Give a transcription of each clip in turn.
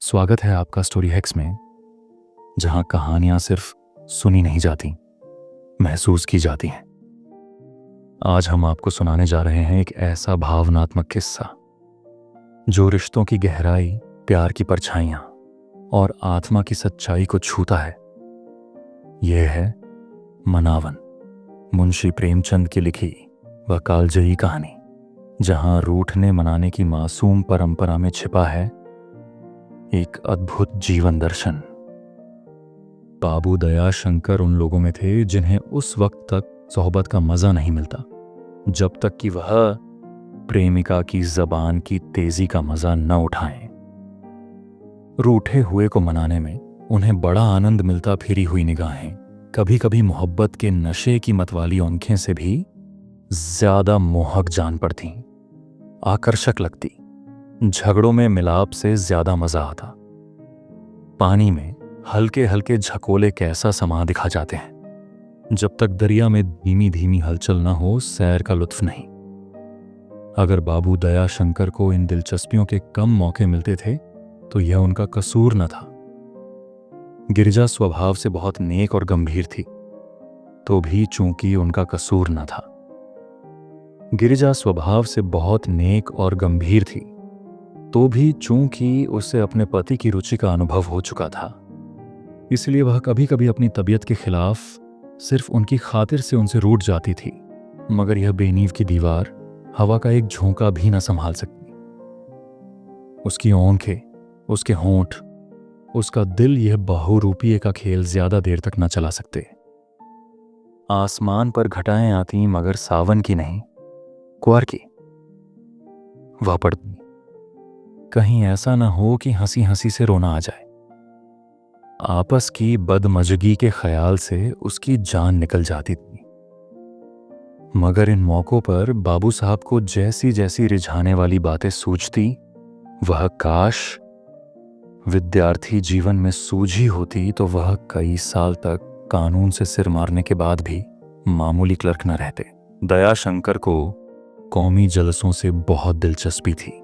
स्वागत है आपका स्टोरी हैक्स में, जहां कहानियां सिर्फ सुनी नहीं जाती, महसूस की जाती हैं। आज हम आपको सुनाने जा रहे हैं एक ऐसा भावनात्मक किस्सा जो रिश्तों की गहराई, प्यार की परछाइयां और आत्मा की सच्चाई को छूता है। यह है मनावन, मुंशी प्रेमचंद की लिखी वह कालजयी कहानी, जहां रूठने मनाने की मासूम परंपरा में छिपा है एक अद्भुत जीवन दर्शन। बाबू दया शंकर उन लोगों में थे जिन्हें उस वक्त तक सोहबत का मजा नहीं मिलता जब तक कि वह प्रेमिका की जबान की तेजी का मजा न उठाएं। रूठे हुए को मनाने में उन्हें बड़ा आनंद मिलता। फिरी हुई निगाहें, कभी कभी मोहब्बत के नशे की मतवाली आंखें से भी ज्यादा मोहक जान पड़ती, आकर्षक लगती। झगड़ों में मिलाप से ज्यादा मजा आता। पानी में हल्के हल्के झकोले कैसा समा दिखा जाते हैं। जब तक दरिया में धीमी धीमी हलचल ना हो, सैर का लुत्फ नहीं। अगर बाबू दया शंकर को इन दिलचस्पियों के कम मौके मिलते थे तो यह उनका कसूर न था। गिरिजा स्वभाव से बहुत नेक और गंभीर थी, तो भी चूंकि उनका कसूर न था। गिरिजा स्वभाव से बहुत नेक और गंभीर थी, तो भी चूंकि उसे अपने पति की रुचि का अनुभव हो चुका था, इसलिए वह कभी कभी अपनी तबीयत के खिलाफ सिर्फ उनकी खातिर से उनसे रूठ जाती थी। मगर यह बेनीव की दीवार हवा का एक झोंका भी न संभाल सकती। उसकी आंखें, उसके होंठ, उसका दिल, यह बहुरूपीय का खेल ज्यादा देर तक न चला सकते। आसमान पर घटाएं आती मगर सावन की नहीं, कुंवर की। वह पड़ती, कहीं ऐसा न हो कि हंसी हंसी से रोना आ जाए। आपस की बदमजगी के ख्याल से उसकी जान निकल जाती थी। मगर इन मौकों पर बाबू साहब को जैसी जैसी रिझाने वाली बातें सूझती, वह काश विद्यार्थी जीवन में सूझी होती तो वह कई साल तक कानून से सिर मारने के बाद भी मामूली क्लर्क न रहते। दया शंकर को कौमी जलसों से बहुत दिलचस्पी थी।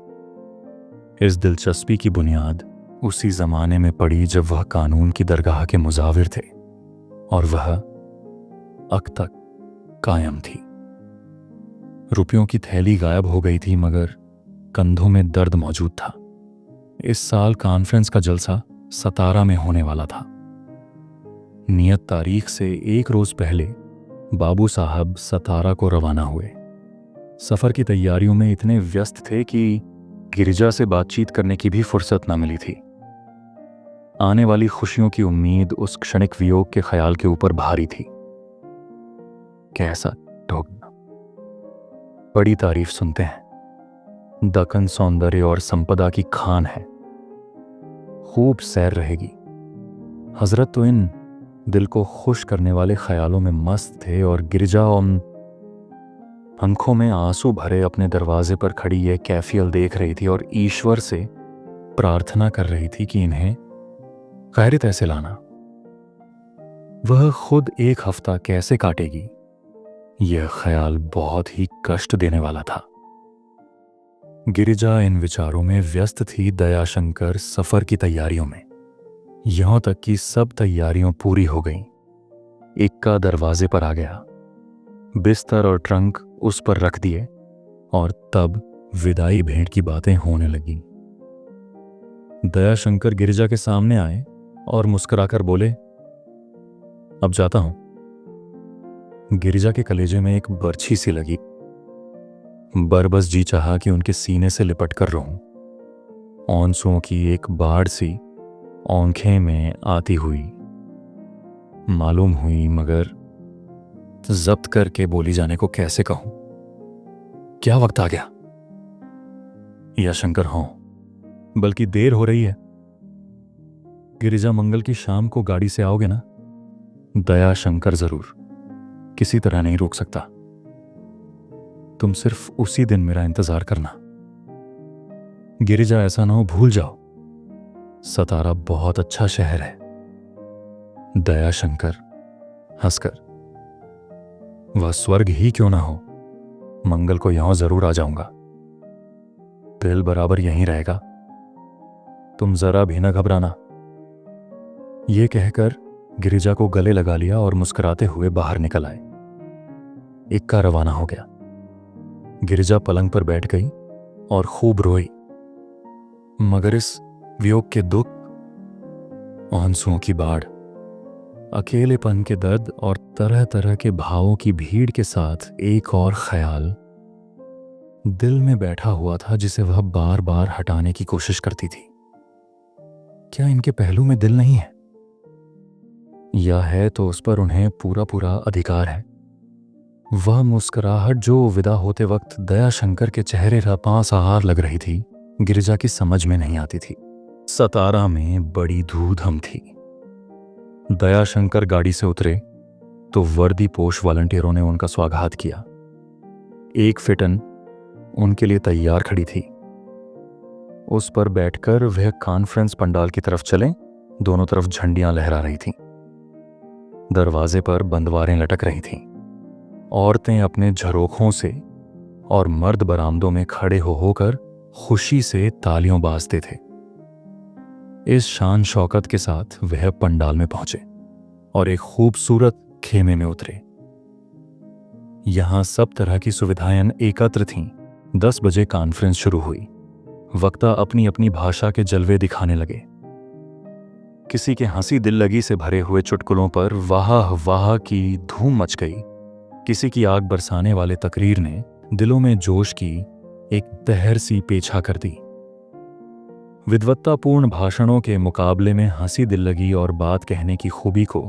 इस दिलचस्पी की बुनियाद उसी जमाने में पड़ी जब वह कानून की दरगाह के मुजाविर थे और वह अब तक कायम थी। रुपयों की थैली गायब हो गई थी मगर कंधों में दर्द मौजूद था। इस साल कॉन्फ्रेंस का जलसा सतारा में होने वाला था। नियत तारीख से एक रोज पहले बाबू साहब सतारा को रवाना हुए। सफर की तैयारियों में इतने व्यस्त थे कि गिरिजा से बातचीत करने की भी फुर्सत न मिली थी। आने वाली खुशियों की उम्मीद उस क्षणिक वियोग के ख्याल के ऊपर भारी थी। कैसा ठोकना। बड़ी तारीफ सुनते हैं, दक्कन सौंदर्य और संपदा की खान है, खूब सैर रहेगी। हजरत तो इन दिल को खुश करने वाले ख्यालों में मस्त थे और गिरिजा उन आंखों में आंसू भरे अपने दरवाजे पर खड़ी यह कैफियल देख रही थी और ईश्वर से प्रार्थना कर रही थी कि इन्हें खैरियत ऐसे लाना। वह खुद एक हफ्ता कैसे काटेगी, यह ख्याल बहुत ही कष्ट देने वाला था। गिरिजा इन विचारों में व्यस्त थी। दयाशंकर सफर की तैयारियों में। यहां तक कि सब तैयारियां पूरी हो गईं। इक्का दरवाजे पर आ गया, बिस्तर और ट्रंक उस पर रख दिए और तब विदाई भेंट की बातें होने लगी। दयाशंकर गिरिजा के सामने आए और मुस्कुराकर बोले, अब जाता हूं। गिरिजा के कलेजे में एक बर्छी सी लगी। बरबस जी चाहा कि उनके सीने से लिपट कर रहूं। आंसुओं की एक बाढ़ सी आंखें में आती हुई मालूम हुई, मगर जब्त करके बोली जाने को कैसे कहूं। क्या वक्त आ गया? या शंकर हों, बल्कि देर हो रही है। गिरिजा, मंगल की शाम को गाड़ी से आओगे ना? दया शंकर जरूर, किसी तरह नहीं रोक सकता। तुम सिर्फ उसी दिन मेरा इंतजार करना। गिरिजा, ऐसा ना हो भूल जाओ, सतारा बहुत अच्छा शहर है। दया शंकर हंसकर, वह स्वर्ग ही क्यों ना हो, मंगल को यहां जरूर आ जाऊंगा। दिल बराबर यहीं रहेगा। तुम जरा भी न घबराना। ये कहकर गिरिजा को गले लगा लिया और मुस्कुराते हुए बाहर निकल आए। इक्का रवाना हो गया। गिरिजा पलंग पर बैठ गई और खूब रोई, मगर इस वियोग के दुख, आंसुओं की बाढ़, अकेलेपन के दर्द और तरह तरह के भावों की भीड़ के साथ एक और ख्याल दिल में बैठा हुआ था जिसे वह बार बार हटाने की कोशिश करती थी। क्या इनके पहलू में दिल नहीं है? या है तो उस पर उन्हें पूरा पूरा अधिकार है। वह मुस्कुराहट जो विदा होते वक्त दयाशंकर के चेहरे रपांसहार लग रही थी, गिरिजा की समझ में नहीं आती थी। सतारा में बड़ी धूम थी। दयाशंकर गाड़ी से उतरे तो वर्दीपोश वॉलंटियरों ने उनका स्वागत किया। एक फिटन उनके लिए तैयार खड़ी थी। उस पर बैठकर वह कॉन्फ्रेंस पंडाल की तरफ चले। दोनों तरफ झंडियां लहरा रही थीं। दरवाजे पर बंदवारें लटक रही थीं। औरतें अपने झरोखों से और मर्द बरामदों में खड़े होकर खुशी से तालियों बाजते थे। इस शान शौकत के साथ वह पंडाल में पहुंचे और एक खूबसूरत खेमे में उतरे। यहां सब तरह की सुविधाएं एकत्र थीं। 10 बजे कॉन्फ्रेंस शुरू हुई। वक्ता अपनी अपनी भाषा के जलवे दिखाने लगे। किसी के हंसी दिल लगी से भरे हुए चुटकुलों पर वाह वाह की धूम मच गई। किसी की आग बरसाने वाले तकरीर ने दिलों में जोश की एक तहर सी पेछा कर दी। विद्वत्तापूर्ण भाषणों के मुकाबले में हंसी दिल लगी और बात कहने की खूबी को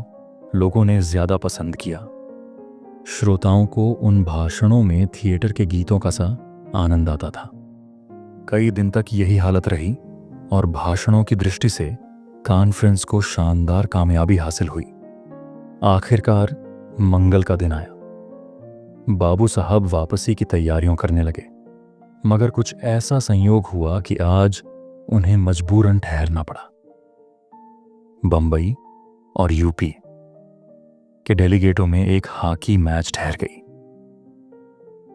लोगों ने ज्यादा पसंद किया। श्रोताओं को उन भाषणों में थिएटर के गीतों का सा आनंद आता था। कई दिन तक यही हालत रही और भाषणों की दृष्टि से कॉन्फ्रेंस को शानदार कामयाबी हासिल हुई। आखिरकार मंगल का दिन आया। बाबू साहब वापसी की तैयारियों करने लगे, मगर कुछ ऐसा संयोग हुआ कि आज उन्हें मजबूरन ठहरना पड़ा। बंबई और यूपी के डेलीगेटों में एक हॉकी मैच ठहर गई।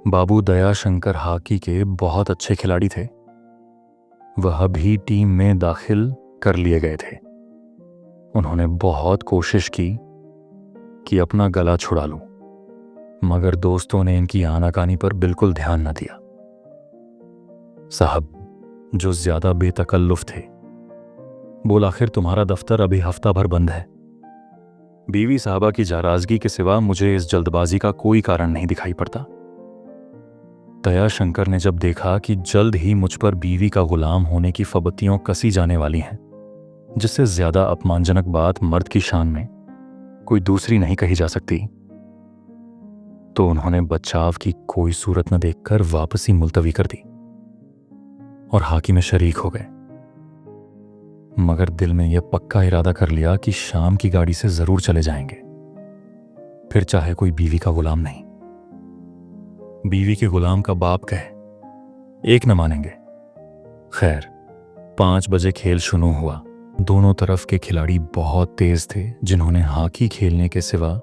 बाबू दयाशंकर हॉकी के बहुत अच्छे खिलाड़ी थे। वह भी टीम में दाखिल कर लिए गए थे। उन्होंने बहुत कोशिश की कि अपना गला छुड़ा लूं, मगर दोस्तों ने इनकी आनाकानी पर बिल्कुल ध्यान न दिया। साहब, जो ज्यादा बेतकल्लुफ थे, बोला, आखिर तुम्हारा दफ्तर अभी हफ्ता भर बंद है। बीवी साहबा की जाराजगी के सिवा मुझे इस जल्दबाजी का कोई कारण नहीं दिखाई पड़ता। दयाशंकर ने जब देखा कि जल्द ही मुझ पर बीवी का गुलाम होने की फबत्तियों कसी जाने वाली हैं, जिससे ज्यादा अपमानजनक बात मर्द की शान में कोई दूसरी नहीं कही जा सकती, तो उन्होंने बचाव की कोई सूरत न देखकर वापसी मुलतवी कर दी और हॉकी में शरीक हो गए। मगर दिल में यह पक्का इरादा कर लिया कि शाम की गाड़ी से जरूर चले जाएंगे, फिर चाहे कोई बीवी का गुलाम नहीं। बीवी के गुलाम का बाप कहे, एक न मानेंगे। खैर, 5 बजे खेल शुरू हुआ। दोनों तरफ के खिलाड़ी बहुत तेज थे, जिन्होंने हॉकी खेलने के सिवा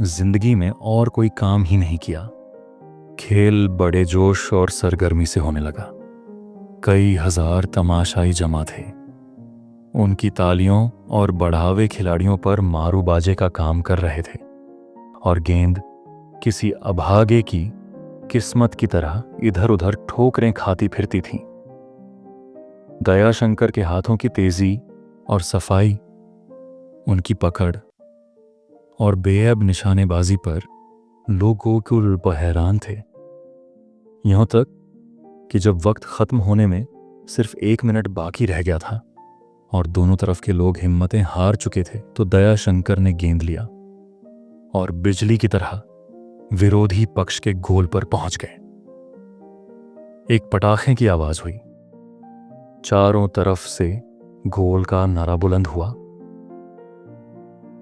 जिंदगी में और कोई काम ही नहीं किया। खेल बड़े जोश और सरगर्मी से होने लगा। कई हजार तमाशाई जमा थे। उनकी तालियों और बढ़ावे खिलाड़ियों पर मारू बाजे का काम कर रहे थे और गेंद किसी अभागे की किस्मत की तरह इधर उधर ठोकरें खाती फिरती थीं। दयाशंकर के हाथों की तेजी और सफाई, उनकी पकड़ और बेऐब निशानेबाजी पर लोगों को हैरान थे। यहां तक कि जब वक्त खत्म होने में सिर्फ 1 मिनट बाकी रह गया था और दोनों तरफ के लोग हिम्मतें हार चुके थे, तो दयाशंकर ने गेंद लिया और बिजली की तरह विरोधी पक्ष के गोल पर पहुंच गए। एक पटाखे की आवाज हुई। चारों तरफ से गोल का नारा बुलंद हुआ।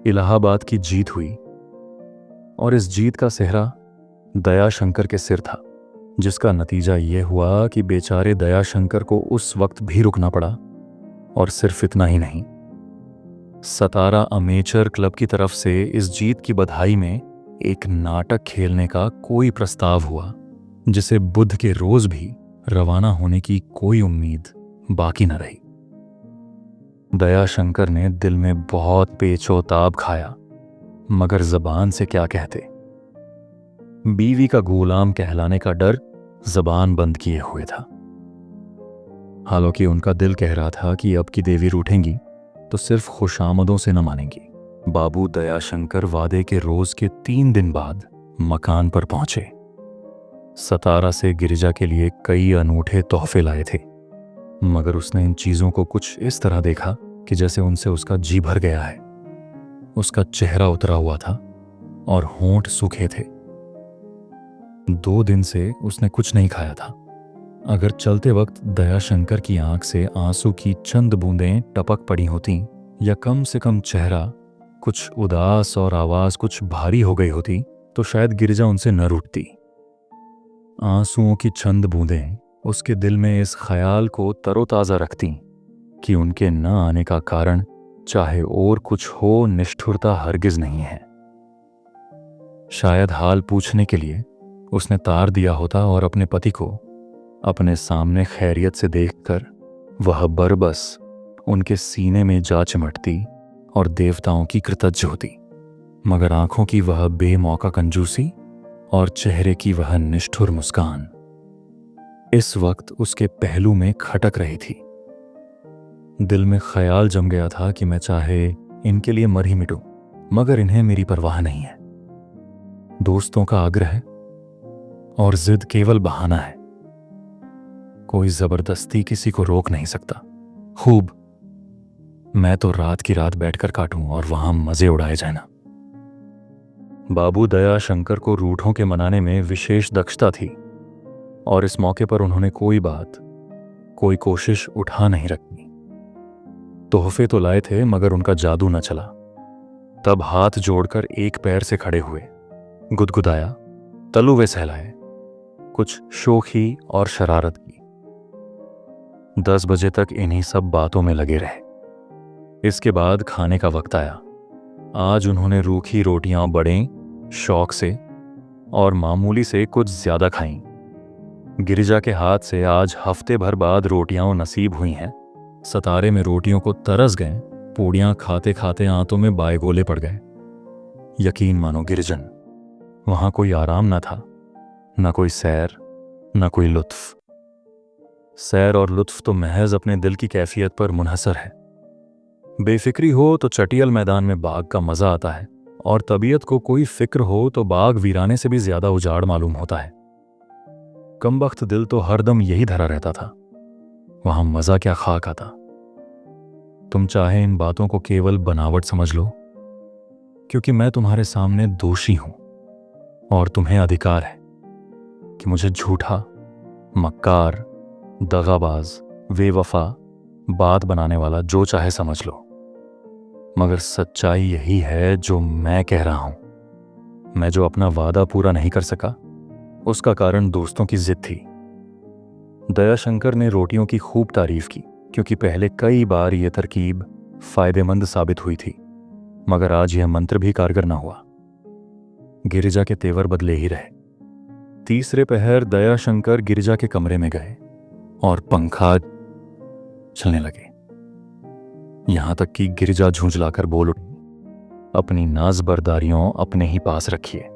इलाहाबाद की जीत हुई और इस जीत का सेहरा दयाशंकर के सिर था, जिसका नतीजा यह हुआ कि बेचारे दयाशंकर को उस वक्त भी रुकना पड़ा। और सिर्फ इतना ही नहीं, सतारा अमेचर क्लब की तरफ से इस जीत की बधाई में एक नाटक खेलने का कोई प्रस्ताव हुआ, जिसे बुध के रोज भी रवाना होने की कोई उम्मीद बाकी न रही। दयाशंकर ने दिल में बहुत पेचोताब खाया, मगर जबान से क्या कहते। बीवी का गुलाम कहलाने का डर जबान बंद किए हुए था। हालांकि उनका दिल कह रहा था कि अब की देवी रूठेंगी तो सिर्फ खुशामदों से न मानेंगी। बाबू दयाशंकर वादे के रोज के 3 दिन बाद मकान पर पहुंचे। सतारा से गिरिजा के लिए कई अनूठे तोहफे लाए थे, मगर उसने इन चीजों को कुछ इस तरह देखा कि जैसे उनसे उसका जी भर गया है। उसका चेहरा उतरा हुआ था और होंठ सूखे थे। 2 दिन से उसने कुछ नहीं खाया था। अगर चलते वक्त दयाशंकर की आंख से आंसू की चंद बूंदें टपक पड़ी होती, या कम से कम चेहरा कुछ उदास और आवाज कुछ भारी हो गई होती, तो शायद गिरिजा उनसे न रूठती। आंसुओं की चंद बूंदें उसके दिल में इस ख्याल को तरोताजा रखती कि उनके न आने का कारण चाहे और कुछ हो, निष्ठुरता हरगिज नहीं है। शायद हाल पूछने के लिए उसने तार दिया होता और अपने पति को अपने सामने खैरियत से देखकर वह बरबस उनके सीने में जा चिमटती और देवताओं की कृतज्ञ होती, मगर आंखों की वह बेमौका कंजूसी और चेहरे की वह निष्ठुर मुस्कान इस वक्त उसके पहलू में खटक रही थी। दिल में ख्याल जम गया था कि मैं चाहे इनके लिए मर ही मिटूं, मगर इन्हें मेरी परवाह नहीं है। दोस्तों का आग्रह और जिद केवल बहाना है। कोई जबरदस्ती किसी को रोक नहीं सकता। खूब, मैं तो रात की रात बैठकर काटूं और वहां मजे उड़ाए जाए ना। बाबू दयाशंकर को रूठों के मनाने में विशेष दक्षता थी, और इस मौके पर उन्होंने कोई बात, कोई कोशिश उठा नहीं रखी। तोहफे तो लाए थे, मगर उनका जादू न चला। तब हाथ जोड़कर एक पैर से खड़े हुए, गुदगुदाया, तलुवे सहलाए, कुछ शोखी और शरारत की। 10 बजे तक इन्हीं सब बातों में लगे रहे। इसके बाद खाने का वक्त आया। आज उन्होंने रूखी रोटियां बड़े शौक से और मामूली से कुछ ज्यादा खाईं। गिरिजा के हाथ से आज हफ्ते भर बाद रोटियां नसीब हुई हैं। सतारे में रोटियों को तरस गए। पूड़ियां खाते खाते आंतों में बायगोले पड़ गए। यकीन मानो गिरिजन, वहां कोई आराम न था, न कोई सैर, न कोई लुत्फ। सैर और लुत्फ तो महज अपने दिल की कैफियत पर मुनहसर है। बेफिक्री हो तो चटियल मैदान में बाग का मजा आता है, और तबीयत को कोई फिक्र हो तो बाग वीराने से भी ज्यादा उजाड़ मालूम होता है। कमबख्त दिल तो हरदम यही धरा रहता था। वहां मजा क्या खाक आता। तुम चाहे इन बातों को केवल बनावट समझ लो, क्योंकि मैं तुम्हारे सामने दोषी हूं, और तुम्हें अधिकार है कि मुझे झूठा, मक्कार, दगाबाज, बेवफा, बात बनाने वाला जो चाहे समझ लो, मगर सच्चाई यही है जो मैं कह रहा हूं। मैं जो अपना वादा पूरा नहीं कर सका, उसका कारण दोस्तों की जिद थी। दयाशंकर ने रोटियों की खूब तारीफ की, क्योंकि पहले कई बार यह तरकीब फायदेमंद साबित हुई थी, मगर आज यह मंत्र भी कारगर ना हुआ। गिरिजा के तेवर बदले ही रहे। तीसरे पहर दयाशंकर गिरिजा के कमरे में गए और पंखा चलने लगे। यहां तक कि गिरिजा झुंझलाकर बोल उठी, अपनी नाज़बरदारियों अपने ही पास रखिए।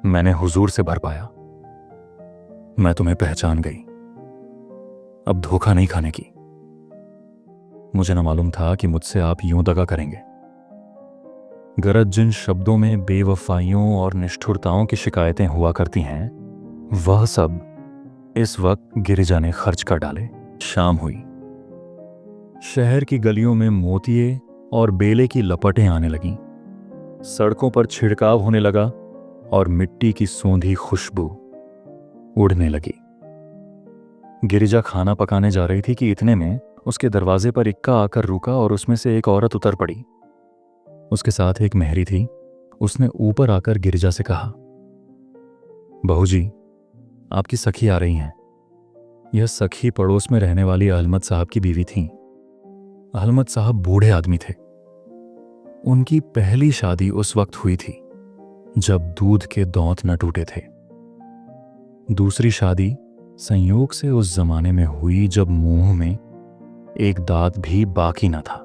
मैंने हुजूर से भर पाया, मैं तुम्हें पहचान गई। अब धोखा नहीं खाने की। मुझे न मालूम था कि मुझसे आप यूं दगा करेंगे। गरज जिन शब्दों में बेवफाइयों और निष्ठुरताओं की शिकायतें हुआ करती हैं, वह सब इस वक्त गिरिजा ने खर्च कर डाले। शाम हुई। शहर की गलियों में मोतिये और बेले की लपटें आने लगीं। सड़कों पर छिड़काव होने लगा और मिट्टी की सोंधी खुशबू उड़ने लगी। गिरिजा खाना पकाने जा रही थी कि इतने में उसके दरवाजे पर इक्का आकर रुका और उसमें से एक औरत उतर पड़ी। उसके साथ एक मेहरी थी। उसने ऊपर आकर गिरिजा से कहा, बहू जी, आपकी सखी आ रही हैं। यह सखी पड़ोस में रहने वाली अहमद साहब की बीवी थी। अहमद साहब बूढ़े आदमी थे। उनकी पहली शादी उस वक्त हुई थी जब दूध के दौंत न टूटे थे। दूसरी शादी संयोग से उस जमाने में हुई जब मुंह में एक दांत भी बाकी न था।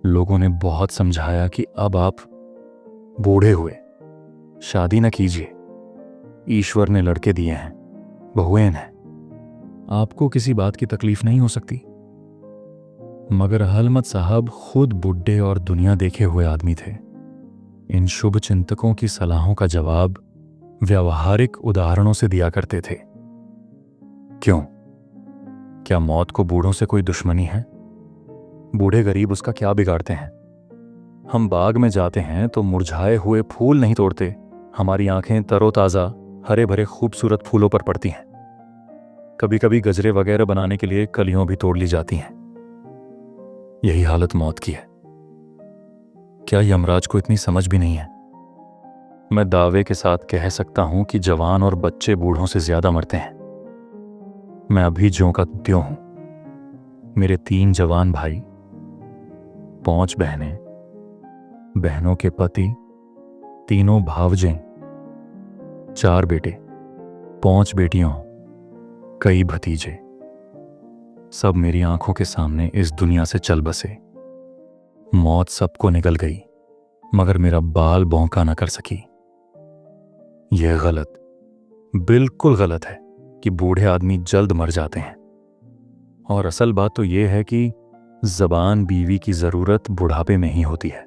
लोगों ने बहुत समझाया कि अब आप बूढ़े हुए, शादी न कीजिए, ईश्वर ने लड़के दिए हैं, बहुएं हैं, आपको किसी बात की तकलीफ नहीं हो सकती। मगर हलमत साहब खुद बुढ़े और दुनिया देखे हुए आदमी थे। इन शुभ चिंतकों की सलाहों का जवाब व्यावहारिक उदाहरणों से दिया करते थे। क्यों? क्या मौत को बूढ़ों से कोई दुश्मनी है? बूढ़े गरीब उसका क्या बिगाड़ते हैं? हम बाग में जाते हैं तो मुरझाए हुए फूल नहीं तोड़ते, हमारी आंखें तरोताजा हरे भरे खूबसूरत फूलों पर पड़ती हैं। कभी कभी गजरे वगैरह बनाने के लिए कलियों भी तोड़ ली जाती हैं। यही हालत मौत की है। क्या यमराज को इतनी समझ भी नहीं है? मैं दावे के साथ कह सकता हूं कि जवान और बच्चे बूढ़ों से ज्यादा मरते हैं। मैं अभी ज्यों का त्यों हूं। मेरे 3 जवान भाई, 5 बहनें, बहनों के पति, 3 भावजें, 4 बेटे, 5 बेटियों, कई भतीजे, सब मेरी आंखों के सामने इस दुनिया से चल बसे। मौत सबको निकल गई, मगर मेरा बाल बौंका न कर सकी। यह गलत, बिल्कुल गलत है कि बूढ़े आदमी जल्द मर जाते हैं। और असल बात तो यह है कि जबान बीवी की जरूरत बुढ़ापे में ही होती है।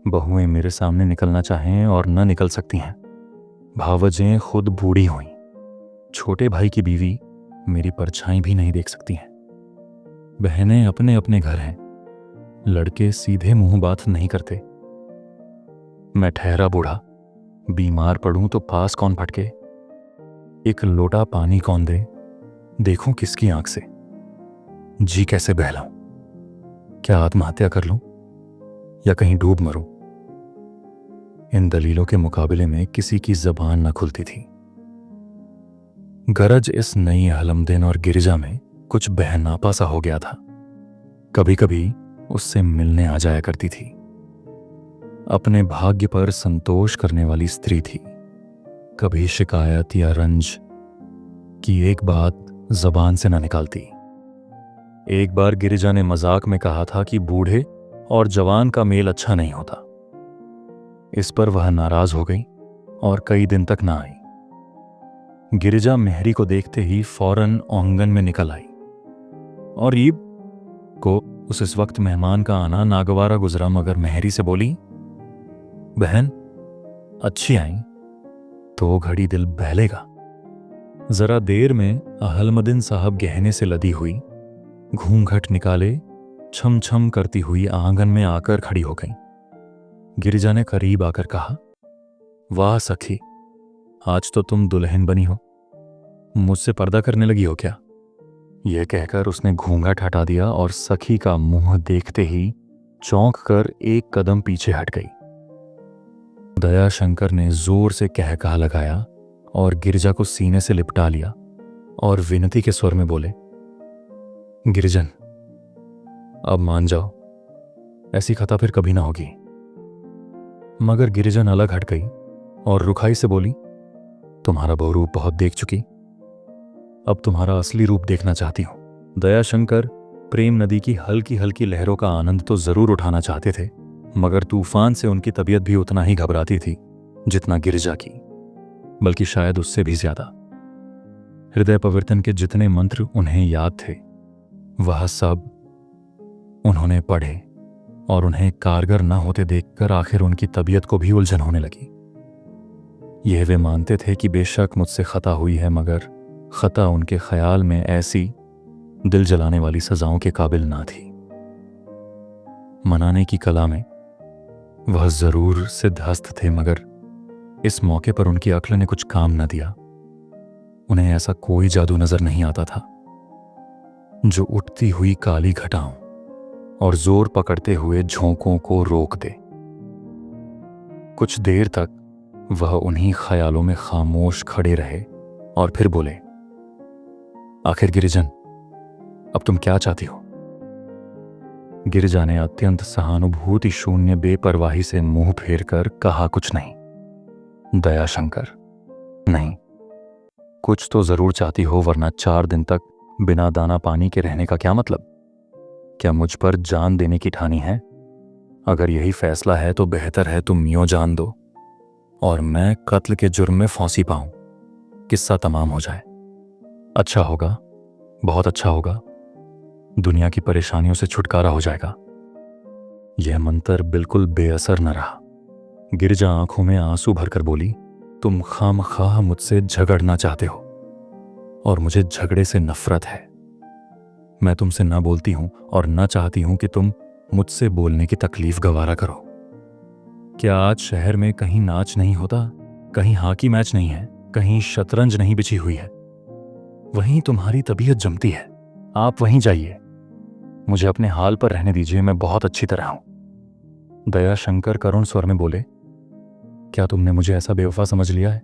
बहुएं मेरे सामने निकलना चाहें और न निकल सकती हैं। भावजें खुद बूढ़ी हुई, छोटे भाई की बीवी मेरी परछाई भी नहीं देख सकती हैं। बहनें अपने अपने घर हैं, लड़के सीधे मुंह बात नहीं करते। मैं ठहरा बूढ़ा, बीमार पड़ूं तो पास कौन फटके, एक लोटा पानी कौन दे, देखूं किसकी आंख से, जी कैसे बहलाऊं, क्या आत्महत्या कर लूं या कहीं डूब मरूं। इन दलीलों के मुकाबले में किसी की जबान न खुलती थी। गरज इस नई हलमदिन और गिरिजा में कुछ बहनापा सा हो गया था। कभी कभी उससे मिलने आ जाया करती थी। अपने भाग्य पर संतोष करने वाली स्त्री थी। कभी शिकायत या रंज की एक बात जबान से न निकालती। एक बार गिरिजा ने मजाक में कहा था कि बूढ़े और जवान का मेल अच्छा नहीं होता। इस पर वह नाराज हो गई और कई दिन तक ना आई। गिरिजा मेहरी को देखते ही फौरन आंगन में निकल आई और ईब को इस वक्त मेहमान का आना नागवारा गुजरा, मगर मेहरी से बोली, बहन अच्छी आई तो घड़ी दिल बहलेगा। जरा देर में अहलमदीन साहब गहने से लदी हुई, घूंघट निकाले छम छम करती हुई आंगन में आकर खड़ी हो गई। गिरिजा ने करीब आकर कहा, वाह सखी, आज तो तुम दुल्हन बनी हो, मुझसे पर्दा करने लगी हो क्या? यह कहकर उसने घूंघट हटा दिया और सखी का मुंह देखते ही चौंक कर एक कदम पीछे हट गई। दयाशंकर ने जोर से कहकहा लगाया और गिरिजा को सीने से लिपटा लिया और विनती के स्वर में बोले, गिरिजन अब मान जाओ, ऐसी खता फिर कभी ना होगी। मगर गिरिजन अलग हट गई और रुखाई से बोली, तुम्हारा बहुरूप बहुत देख चुकी, अब तुम्हारा असली रूप देखना चाहती हूं। दयाशंकर प्रेम नदी की हल्की हल्की लहरों का आनंद तो जरूर उठाना चाहते थे, मगर तूफान से उनकी तबीयत भी उतना ही घबराती थी जितना गिरिजा की, बल्कि शायद उससे भी ज्यादा। हृदय परिवर्तन के जितने मंत्र उन्हें याद थे वह सब उन्होंने पढ़े और उन्हें कारगर न होते देखकर आखिर उनकी तबीयत को भी उलझन होने लगी। यह वे मानते थे कि बेशक मुझसे खता हुई है, मगर खता उनके ख्याल में ऐसी दिल जलाने वाली सजाओं के काबिल ना थी। मनाने की कला में वह जरूर सिद्धहस्त थे, मगर इस मौके पर उनकी अक्ल ने कुछ काम न दिया। उन्हें ऐसा कोई जादू नजर नहीं आता था जो उठती हुई काली घटाओं और जोर पकड़ते हुए झोंकों को रोक दे। कुछ देर तक वह उन्हीं ख्यालों में खामोश खड़े रहे और फिर बोले, आखिर गिरिजन अब तुम क्या चाहती हो? गिरिजा ने अत्यंत सहानुभूति शून्य बेपरवाही से मुंह फेरकर कहा, कुछ नहीं। दयाशंकर, नहीं, कुछ तो जरूर चाहती हो, वरना 4 दिन तक बिना दाना पानी के रहने का क्या मतलब? क्या मुझ पर जान देने की ठानी है? अगर यही फैसला है तो बेहतर है तुम यूं जान दो और मैं कत्ल के जुर्म में फांसी पाऊं, किस्सा तमाम हो जाए। अच्छा होगा, बहुत अच्छा होगा। दुनिया की परेशानियों से छुटकारा हो जाएगा। यह मंत्र बिल्कुल बेअसर न रहा। गिरिजा आंखों में आंसू भरकर बोली, तुम खामखाह मुझसे झगड़ना चाहते हो और मुझे झगड़े से नफरत है। मैं तुमसे ना बोलती हूं और ना चाहती हूं कि तुम मुझसे बोलने की तकलीफ गवारा करो। क्या आज शहर में कहीं नाच नहीं होता, कहीं हॉकी मैच नहीं है, कहीं शतरंज नहीं बिछी हुई है? वहीं तुम्हारी तबीयत जमती है, आप वहीं जाइए। मुझे अपने हाल पर रहने दीजिए, मैं बहुत अच्छी तरह हूं। दयाशंकर करुण स्वर में बोले, क्या तुमने मुझे ऐसा बेवफा समझ लिया है?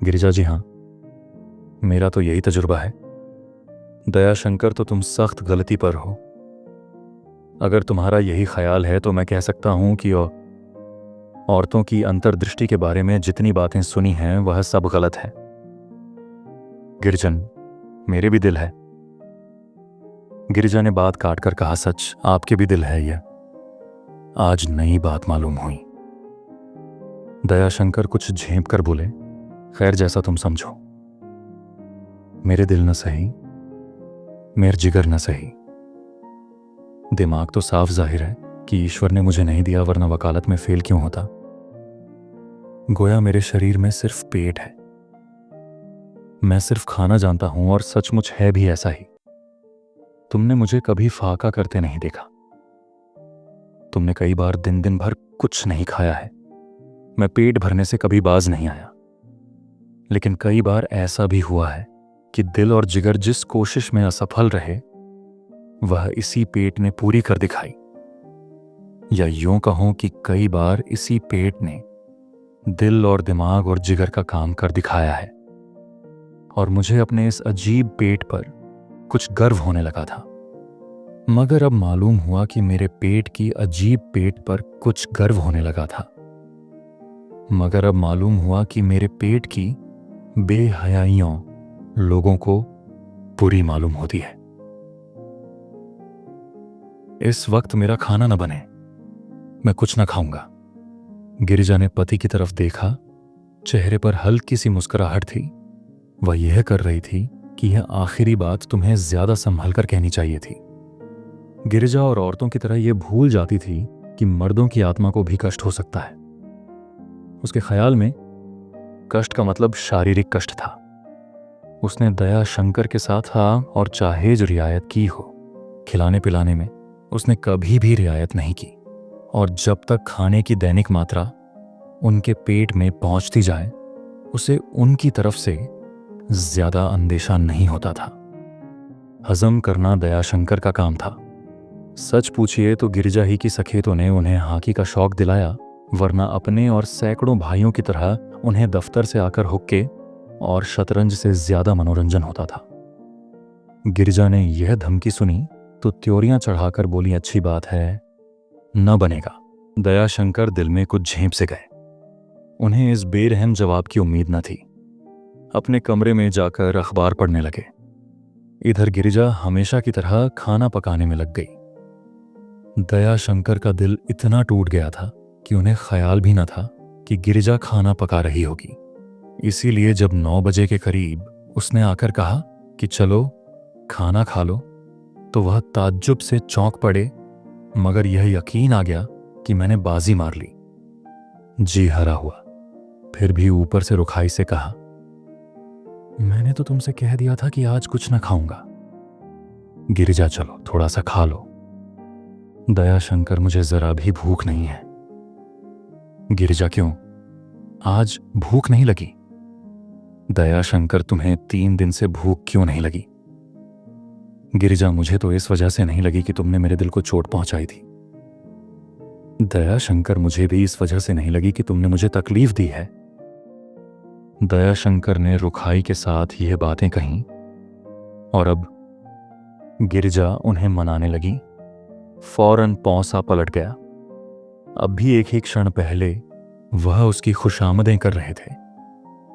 गिरिजा जी हाँ, मेरा तो यही तजुर्बा है। दयाशंकर, तो तुम सख्त गलती पर हो। अगर तुम्हारा यही ख्याल है तो मैं कह सकता हूं कि औरतों की अंतर्दृष्टि के बारे में जितनी बातें सुनी हैं वह सब गलत है। गिरजन, मेरे भी दिल है। गिरिजा ने बात काटकर कहा, सच आपके भी दिल है। यह आज नई बात मालूम हुई। दयाशंकर कुछ झेंप कर बोले, खैर जैसा तुम समझो। मेरे दिल न सही, मेरे जिगर न सही। दिमाग तो साफ जाहिर है कि ईश्वर ने मुझे नहीं दिया, वरना वकालत में फेल क्यों होता। गोया मेरे शरीर में सिर्फ पेट है। मैं सिर्फ खाना जानता हूं और सचमुच है भी ऐसा ही। तुमने मुझे कभी फाका करते नहीं देखा। तुमने कई बार दिन दिन भर कुछ नहीं खाया है। मैं पेट भरने से कभी बाज नहीं आया। लेकिन कई बार ऐसा भी हुआ है कि दिल और जिगर जिस कोशिश में असफल रहे वह इसी पेट ने पूरी कर दिखाई। या यूं कहूं कि कई बार इसी पेट ने दिल और दिमाग और जिगर का काम कर दिखाया है। और मुझे अपने इस अजीब पेट पर कुछ गर्व होने लगा था। मगर अब मालूम हुआ कि मेरे पेट की अजीब पेट पर कुछ गर्व होने लगा था। मगर अब मालूम हुआ कि मेरे पेट की बेहयाइयों लोगों को बुरी मालूम होती है। इस वक्त मेरा खाना न बने, मैं कुछ न खाऊंगा। गिरिजा ने पति की तरफ देखा। चेहरे पर हल्की सी मुस्कुराहट थी। वह यह कर रही थी कि यह आखिरी बात तुम्हें ज्यादा संभल कर कहनी चाहिए थी। गिरिजा और औरतों की तरह यह भूल जाती थी कि मर्दों की आत्मा को भी कष्ट हो सकता है। उसके ख्याल में कष्ट का मतलब शारीरिक कष्ट था। उसने दया शंकर के साथ हाँ और चाहे जो रियायत की हो, खिलाने पिलाने में उसने कभी भी रियायत नहीं की। और जब तक खाने की दैनिक मात्रा उनके पेट में पहुंचती जाए उसे उनकी तरफ से ज्यादा अंदेशा नहीं होता था। हजम करना दयाशंकर का काम था। सच पूछिए तो गिरिजा ही की सखेतों ने उन्हें हॉकी का शौक दिलाया, वरना अपने और सैकड़ों भाइयों की तरह उन्हें दफ्तर से आकर हुक्के और शतरंज से ज्यादा मनोरंजन होता था। गिरिजा ने यह धमकी सुनी तो त्योरियां चढ़ाकर बोली, अच्छी बात है, न बनेगा। दयाशंकर दिल में कुछ झेंप से गए। उन्हें इस बेरहम जवाब की उम्मीद न थी। अपने कमरे में जाकर अखबार पढ़ने लगे। इधर गिरिजा हमेशा की तरह खाना पकाने में लग गई। दयाशंकर का दिल इतना टूट गया था कि उन्हें ख्याल भी न था कि गिरिजा खाना पका रही होगी। इसीलिए जब 9 बजे के करीब उसने आकर कहा कि चलो खाना खा लो, तो वह ताज्जुब से चौंक पड़े, मगर यह यकीन आ गया कि मैंने बाजी मार ली। जी हरा हुआ। फिर भी ऊपर से रुखाई से कहा, मैंने तो तुमसे कह दिया था कि आज कुछ न खाऊंगा। गिरिजा चलो थोड़ा सा खा लो। दयाशंकर, मुझे जरा भी भूख नहीं है। गिरिजा, क्यों, आज भूख नहीं लगी? दयाशंकर, तुम्हें 3 दिन से भूख क्यों नहीं लगी? गिरिजा, मुझे तो इस वजह से नहीं लगी कि तुमने मेरे दिल को चोट पहुंचाई थी। दयाशंकर, मुझे भी इस वजह से नहीं लगी कि तुमने मुझे तकलीफ दी है। दयाशंकर ने रुखाई के साथ यह बातें कहीं और अब गिरिजा उन्हें मनाने लगी। फौरन पौंसा पलट गया। अब भी एक ही क्षण पहले वह उसकी खुशामदें कर रहे थे।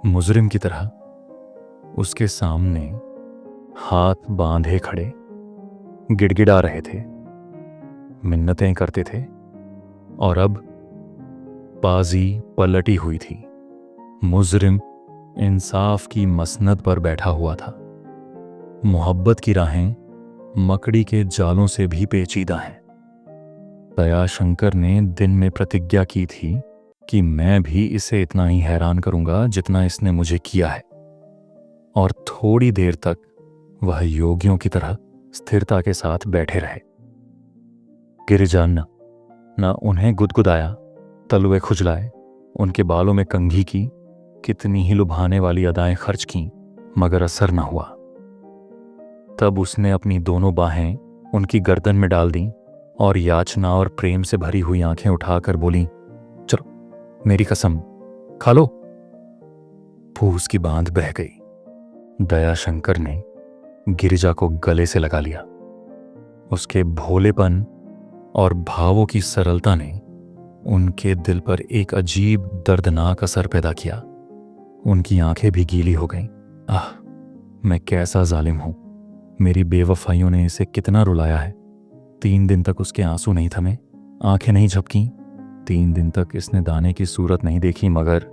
मुजरिम की तरह उसके सामने हाथ बांधे खड़े गिड़गिड़ा रहे थे, मिन्नतें करते थे, और अब बाजी पलटी हुई थी। मुजरिम इंसाफ की मसनद पर बैठा हुआ था। मोहब्बत की राहें मकड़ी के जालों से भी पेचीदा हैं। दयाशंकर ने दिन में प्रतिज्ञा की थी कि मैं भी इसे इतना ही हैरान करूंगा जितना इसने मुझे किया है, और थोड़ी देर तक वह योगियों की तरह स्थिरता के साथ बैठे रहे। गिरिजा न उन्हें गुदगुदाया, तलवे खुजलाए, उनके बालों में कंघी की, कितनी ही लुभाने वाली अदाएं खर्च की, मगर असर न हुआ। तब उसने अपनी दोनों बाहें उनकी गर्दन में डाल दी और याचना और प्रेम से भरी हुई आंखें उठाकर बोली, चलो मेरी कसम खा लो। फूस की बांध बह गई। दयाशंकर ने गिरिजा को गले से लगा लिया। उसके भोलेपन और भावों की सरलता ने उनके दिल पर एक अजीब दर्दनाक असर पैदा किया। उनकी आंखें भी गीली हो गईं। आह, मैं कैसा जालिम हूं। मेरी बेवफाइयों ने इसे कितना रुलाया है। 3 दिन तक उसके आंसू नहीं थमे, आंखें नहीं झपकीं। 3 दिन तक इसने दाने की सूरत नहीं देखी, मगर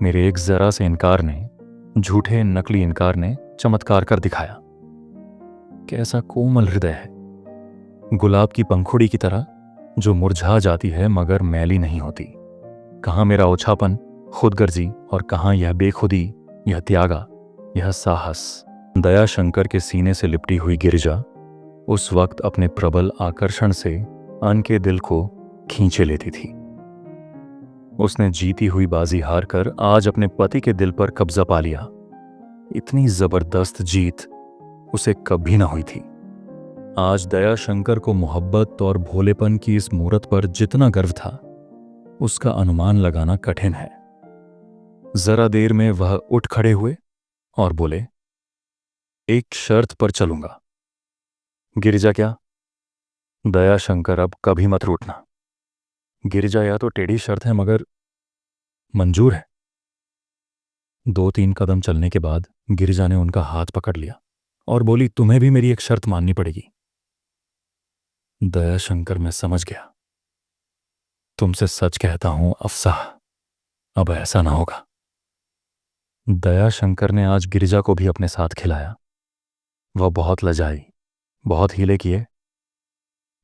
मेरे एक जरा से इनकार ने, झूठे नकली इनकार ने चमत्कार कर दिखाया। कैसा कोमल हृदय है, गुलाब की पंखुड़ी की तरह, जो मुरझा जाती है मगर मैली नहीं होती। कहाँ मेरा ओछापन, खुदगर्जी, और कहाँ यह बेखुदी, यह त्यागा, यह साहस। दयाशंकर के सीने से लिपटी हुई गिरिजा उस वक्त अपने प्रबल आकर्षण से अन के दिल को खींचे लेती थी। उसने जीती हुई बाजी हार कर आज अपने पति के दिल पर कब्जा पा लिया। इतनी जबरदस्त जीत उसे कभी ना हुई थी। आज दयाशंकर को मोहब्बत और भोलेपन की इस मूरत पर जितना गर्व था, उसका अनुमान लगाना कठिन है। जरा देर में वह उठ खड़े हुए और बोले, एक शर्त पर चलूंगा। गिरिजा क्या? दयाशंकर, अब कभी मत रूठना। गिरिजा, यह तो टेढ़ी शर्त है मगर मंजूर है। 2-3 कदम चलने के बाद गिरिजा ने उनका हाथ पकड़ लिया और बोली, तुम्हें भी मेरी एक शर्त माननी पड़ेगी। दयाशंकर, मैं समझ गया। तुमसे सच कहता हूं अफसाह, अब ऐसा ना होगा। दयाशंकर ने आज गिरिजा को भी अपने साथ खिलाया। वह बहुत लजाई, बहुत हीले किए।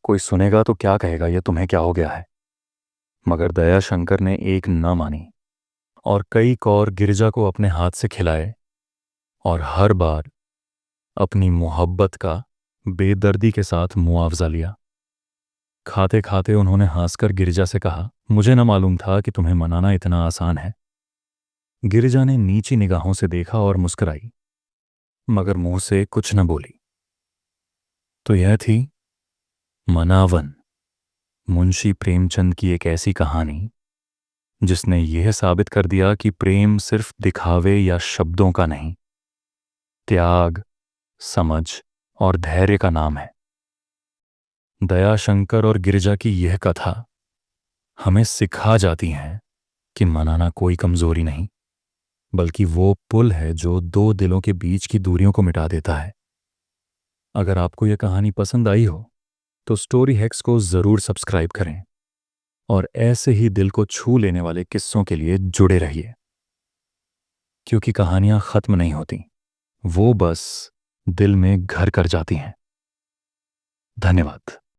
कोई सुनेगा तो क्या कहेगा, यह तुम्हें क्या हो गया है। मगर दयाशंकर ने एक न मानी और कई कौर गिरिजा को अपने हाथ से खिलाए, और हर बार अपनी मोहब्बत का बेदर्दी के साथ मुआवजा लिया। खाते खाते उन्होंने हंसकर गिरिजा से कहा, मुझे न मालूम था कि तुम्हें मनाना इतना आसान है। गिरिजा ने नीची निगाहों से देखा और मुस्कुराई, मगर मुंह से कुछ न बोली। तो यह थी मनावन, मुंशी प्रेमचंद की एक ऐसी कहानी जिसने यह साबित कर दिया कि प्रेम सिर्फ दिखावे या शब्दों का नहीं, त्याग, समझ और धैर्य का नाम है। दयाशंकर और गिरिजा की यह कथा हमें सिखा जाती है कि मनाना कोई कमजोरी नहीं, बल्कि वो पुल है जो 2 दिलों के बीच की दूरियों को मिटा देता है। अगर आपको यह कहानी पसंद आई हो तो स्टोरी हैक्स को ज़रूर सब्सक्राइब करें और ऐसे ही दिल को छू लेने वाले किस्सों के लिए जुड़े रहिए, क्योंकि कहानियां खत्म नहीं होती, वो बस दिल में घर कर जाती हैं। धन्यवाद।